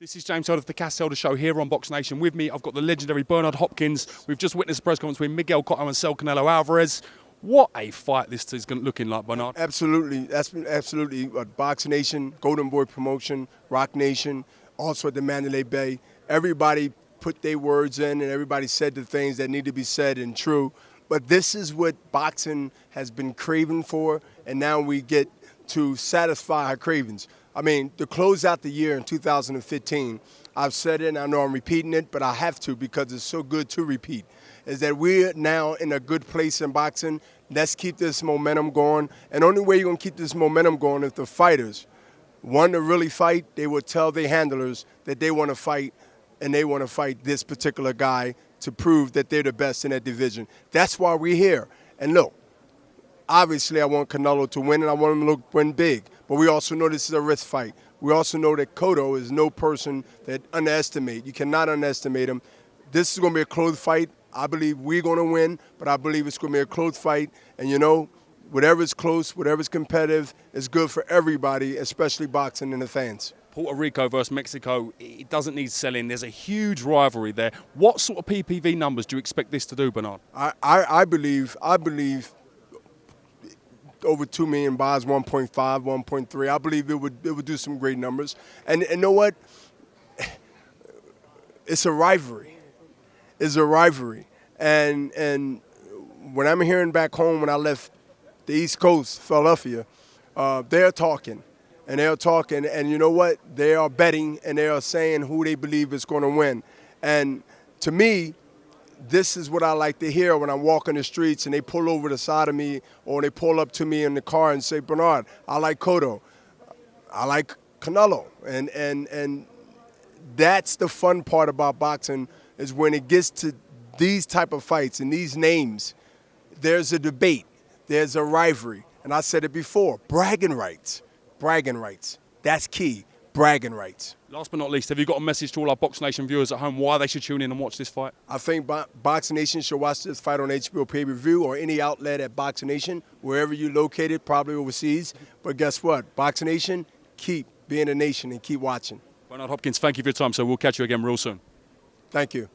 This is James Held of the Cass Elder Show here on BoxNation. With me, I've got the legendary Bernard Hopkins. We've just witnessed a press conference between Miguel Cotto and SAUL CANELO ALVAREZ. What a fight this is looking like, Bernard. Absolutely. That's been absolutely BoxNation, Golden Boy Promotion, Rock Nation, also at the Mandalay Bay. Everybody put their words in and everybody said the things that need to be said and true. But this is what boxing has been craving for, and now we get to satisfy our cravings. I mean, to close out the year in 2015, I've said it and I know I'm repeating it, but I have to because it's so good to repeat, is that we're now in a good place in boxing. Let's keep this momentum going. And the only way you're going to keep this momentum going is the fighters want to really fight. They will tell their handlers that they want to fight, and they want to fight this particular guy to prove that they're the best in that division. That's why we're here. And look, obviously I want Canelo to win, and I want him to win big. But we also know this is a risk fight. We also know that Cotto is no person that underestimate. You cannot underestimate him. This is going to be a close fight. I believe we're going to win, but I believe it's going to be a close fight. And, you know, whatever's close, whatever's competitive, is good for everybody, especially boxing and the fans. Puerto Rico versus Mexico, it doesn't need selling. There's a huge rivalry there. What sort of PPV numbers do you expect this to do, Bernard? I believe over 2 million buys, 1.5, 1.3. I believe it would do some great numbers. And you know what? It's a rivalry. It's a rivalry. And when I'm hearing back home, when I left the East Coast, Philadelphia, they're talking. And they're talking, and you know what? They are betting, and they are saying who they believe is going to win. And to me, this is what I like to hear when I'm walking the streets and they pull over the side of me or they pull up to me in the car and say, Bernard, I like Cotto. I like Canelo. And that's the fun part about boxing, is when it gets to these type of fights and these names, there's a debate. There's a rivalry. And I said it before, bragging rights. Bragging rights. That's key. Bragging rights. Last but not least, have you got a message to all our BoxNation viewers at home why they should tune in and watch this fight? I think BoxNation should watch this fight on HBO pay-per-view or any outlet at BoxNation, wherever you're located, probably overseas. But guess what? BoxNation, keep being a nation and keep watching. Bernard Hopkins, thank you for your time, so we'll catch you again real soon. Thank you.